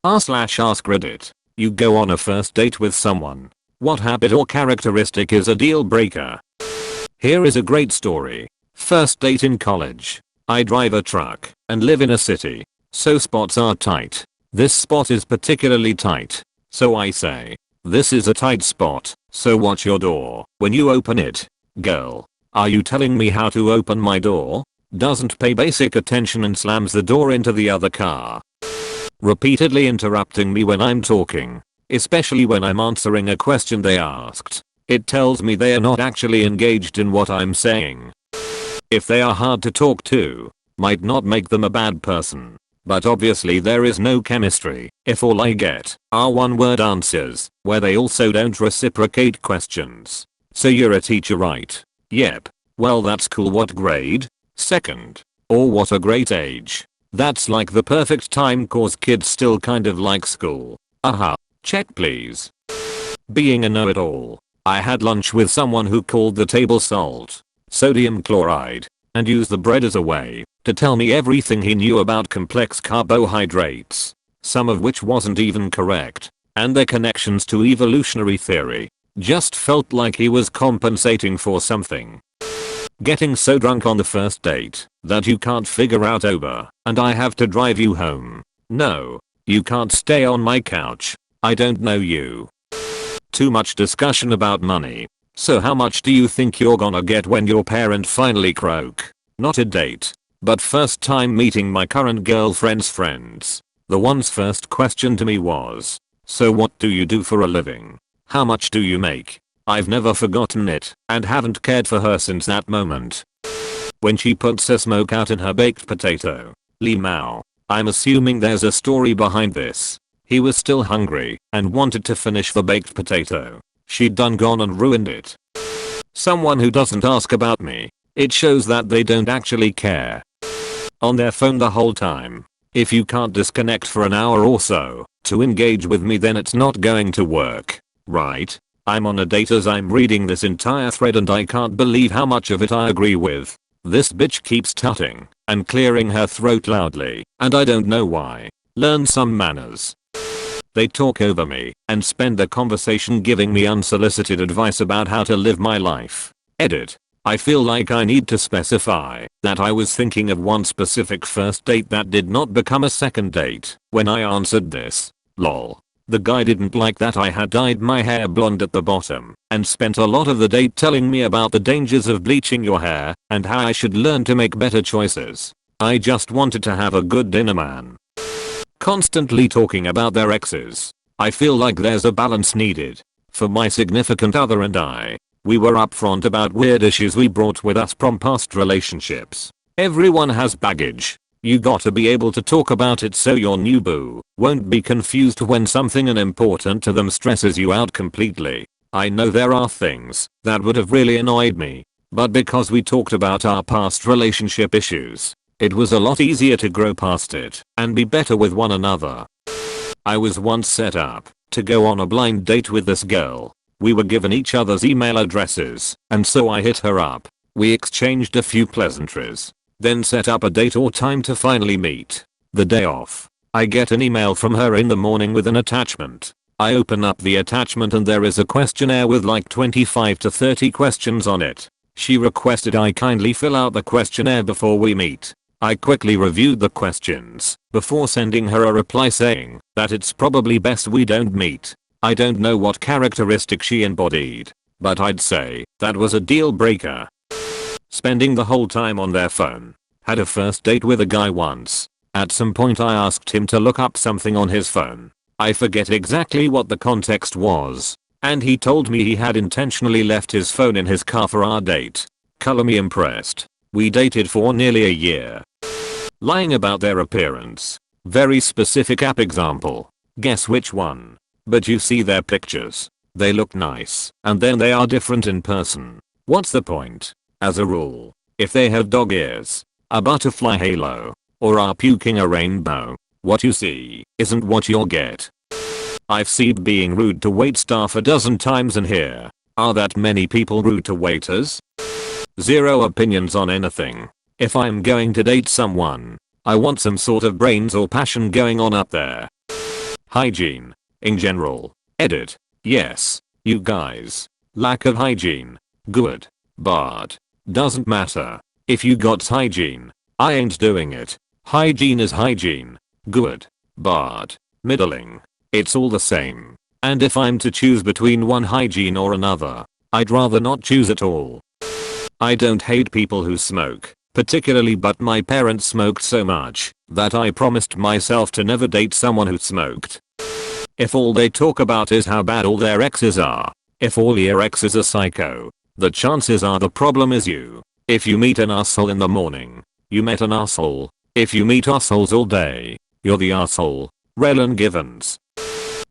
r/ask Reddit. You go on a first date with someone. What habit or characteristic is a deal breaker? Here is a great story. First date in college. I drive a truck and live in a city, so spots are tight. This spot is particularly tight. So I say, this is a tight spot, so watch your door when you open it. Girl, are you telling me how to open my door? Doesn't pay basic attention and slams the door into the other car. Repeatedly interrupting me when I'm talking, especially when I'm answering a question they asked. It tells me they are not actually engaged in what I'm saying. If they are hard to talk to, might not make them a bad person. But obviously there is no chemistry if all I get are one-word answers where they also don't reciprocate questions. So you're a teacher, right? Yep. Well, that's cool. What grade? Second. Or what a great age. That's like the perfect time cause kids still kind of like school. Aha. Check please. Being a know-it-all. I had lunch with someone who called the table salt, sodium chloride, and used the bread as a way to tell me everything he knew about complex carbohydrates, some of which wasn't even correct, and their connections to evolutionary theory. Just felt like he was compensating for something. Getting so drunk on the first date that you can't figure out Uber and I have to drive you home. No, you can't stay on my couch. I don't know you. Too much discussion about money. So how much do you think you're gonna get when your parent finally croak? Not a date, but first time meeting my current girlfriend's friends. The one's first question to me was, so what do you do for a living? How much do you make? I've never forgotten it and haven't cared for her since that moment. When she puts a smoke out in her baked potato. Limao. I'm assuming there's a story behind this. He was still hungry and wanted to finish the baked potato. She'd done gone and ruined it. Someone who doesn't ask about me. It shows that they don't actually care. On their phone the whole time. If you can't disconnect for an hour or so to engage with me, then it's not going to work. Right? I'm on a date as I'm reading this entire thread and I can't believe how much of it I agree with. This bitch keeps tutting and clearing her throat loudly, and I don't know why. Learn some manners. They talk over me and spend the conversation giving me unsolicited advice about how to live my life. Edit. I feel like I need to specify that I was thinking of one specific first date that did not become a second date when I answered this. Lol. The guy didn't like that I had dyed my hair blonde at the bottom and spent a lot of the date telling me about the dangers of bleaching your hair and how I should learn to make better choices. I just wanted to have a good dinner, man. Constantly talking about their exes. I feel like there's a balance needed. For my significant other and I, we were upfront about weird issues we brought with us from past relationships. Everyone has baggage. You gotta be able to talk about it so your new boo won't be confused when something unimportant to them stresses you out completely. I know there are things that would have really annoyed me, but because we talked about our past relationship issues, it was a lot easier to grow past it and be better with one another. I was once set up to go on a blind date with this girl. We were given each other's email addresses, and so I hit her up. We exchanged a few pleasantries, then set up a date or time to finally meet. The day off, I get an email from her in the morning with an attachment. I open up the attachment and there is a questionnaire with like 25 to 30 questions on it. She requested I kindly fill out the questionnaire before we meet. I quickly reviewed the questions before sending her a reply saying that it's probably best we don't meet. I don't know what characteristic she embodied, but I'd say that was a deal breaker. Spending the whole time on their phone. Had a first date with a guy once. At some point I asked him to look up something on his phone. I forget exactly what the context was, and he told me he had intentionally left his phone in his car for our date. Color me impressed. We dated for nearly a year. Lying about their appearance. Very specific app example. Guess which one? But you see their pictures. They look nice, and then they are different in person. What's the point? As a rule, if they have dog ears, a butterfly halo, or are puking a rainbow, what you see isn't what you'll get. I've seen being rude to wait staff a dozen times and here. Are that many people rude to waiters? Zero opinions on anything. If I'm going to date someone, I want some sort of brains or passion going on up there. Hygiene. In general. Edit. Yes. You guys. Lack of hygiene. Good. Bad. Doesn't matter. If you got hygiene. I ain't doing it. Hygiene is hygiene. Good. Bad. Middling. It's all the same. And if I'm to choose between one hygiene or another, I'd rather not choose at all. I don't hate people who smoke, particularly, but my parents smoked so much that I promised myself to never date someone who smoked. If all they talk about is how bad all their exes are, if all your exes are psycho, the chances are the problem is you. If you meet an asshole in the morning, you met an asshole. If you meet assholes all day, you're the asshole. Relon Givens.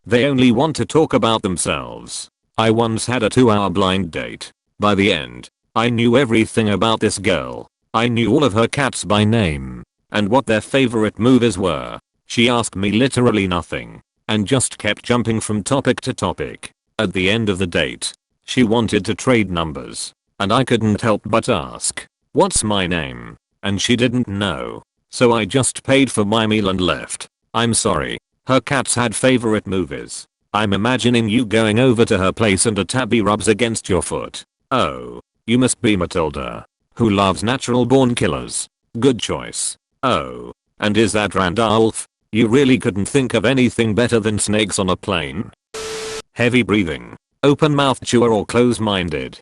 They only want to talk about themselves. I once had a 2-hour blind date. By the end, I knew everything about this girl. I knew all of her cats by name and what their favorite movies were. She asked me literally nothing and just kept jumping from topic to topic. At the end of the date, she wanted to trade numbers and I couldn't help but ask, "What's my name?" And she didn't know. So I just paid for my meal and left. I'm sorry. Her cats had favorite movies. I'm imagining you going over to her place and a tabby rubs against your foot. Oh. You must be Matilda, who loves natural born killers. Good choice. Oh. And is that Randolph? You really couldn't think of anything better than snakes on a plane? Heavy breathing. Open mouth chewer or close minded.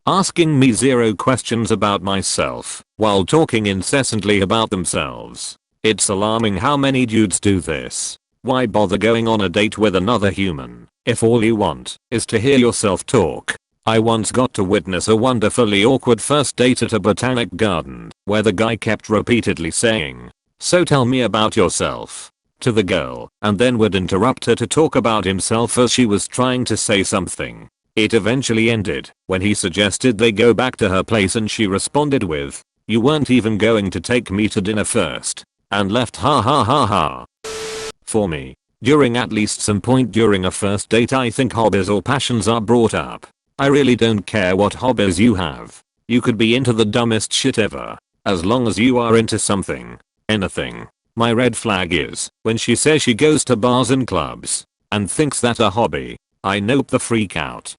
Asking me 0 questions about myself while talking incessantly about themselves. It's alarming how many dudes do this. Why bother going on a date with another human if all you want is to hear yourself talk? I once got to witness a wonderfully awkward first date at a botanic garden where the guy kept repeatedly saying, "So tell me about yourself," to the girl and then would interrupt her to talk about himself as she was trying to say something. It eventually ended when he suggested they go back to her place and she responded with, "You weren't even going to take me to dinner first," and left. Ha ha ha ha. For me, during at least some point during a first date, I think hobbies or passions are brought up. I really don't care what hobbies you have. You could be into the dumbest shit ever. As long as you are into something. Anything. My red flag is when she says she goes to bars and clubs and thinks that a hobby. I nope the freak out.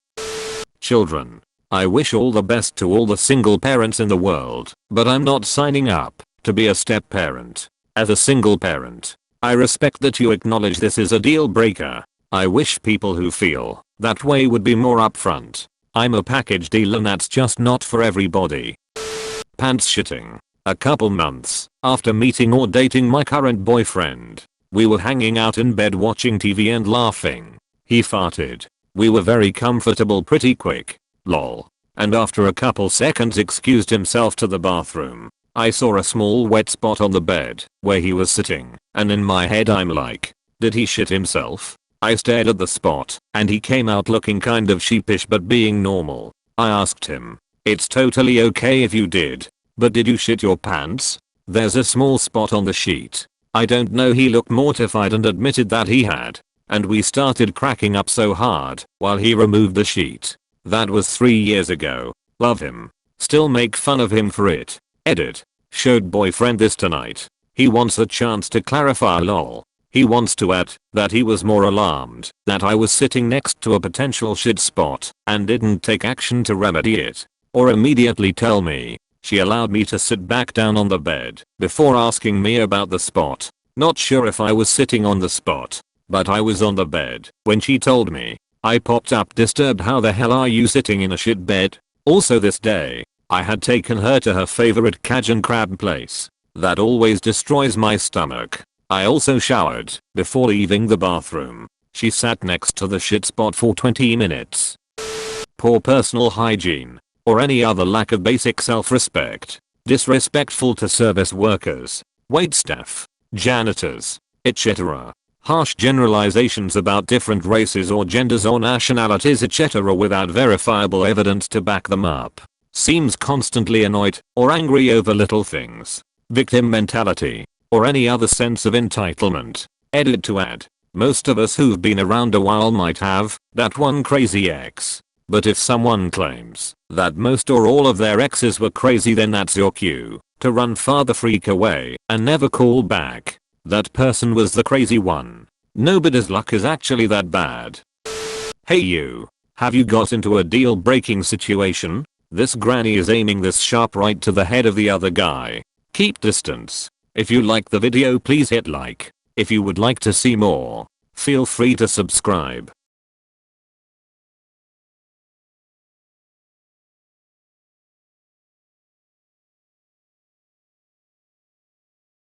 Children. I wish all the best to all the single parents in the world, but I'm not signing up to be a step parent. As a single parent, I respect that you acknowledge this is a deal breaker. I wish people who feel that way would be more upfront. I'm a package deal and that's just not for everybody. Pants shitting. A couple months after meeting or dating my current boyfriend, we were hanging out in bed watching TV and laughing. He farted. We were very comfortable pretty quick. Lol. And after a couple seconds excused himself to the bathroom. I saw a small wet spot on the bed where he was sitting, and in my head I'm like, did he shit himself? I stared at the spot, and he came out looking kind of sheepish but being normal. I asked him, "It's totally okay if you did, but did you shit your pants? There's a small spot on the sheet." I don't know, he looked mortified and admitted that he had. And we started cracking up so hard while he removed the sheet. That was 3 years ago. Love him. Still make fun of him for it. Edit. Showed boyfriend this tonight. He wants a chance to clarify lol. He wants to add that he was more alarmed that I was sitting next to a potential shit spot and didn't take action to remedy it. Or immediately tell me. She allowed me to sit back down on the bed before asking me about the spot. Not sure if I was sitting on the spot, but I was on the bed when she told me. I popped up disturbed. How the hell are you sitting in a shit bed? Also this day, I had taken her to her favorite Cajun crab place. That always destroys my stomach. I also showered before leaving the bathroom. She sat next to the shit spot for 20 minutes. Poor personal hygiene, or any other lack of basic self-respect. Disrespectful to service workers, waitstaff, janitors, etc. Harsh generalizations about different races or genders or nationalities etc. without verifiable evidence to back them up. Seems constantly annoyed or angry over little things. Victim mentality, or any other sense of entitlement. Edit to add. Most of us who've been around a while might have that one crazy ex. But if someone claims that most or all of their exes were crazy, then that's your cue to run far the freak away and never call back. That person was the crazy one. Nobody's luck is actually that bad. Hey you. Have you got into a deal breaking situation? This granny is aiming this sharp right to the head of the other guy. Keep distance. If you like the video please hit like. If you would like to see more, feel free to subscribe.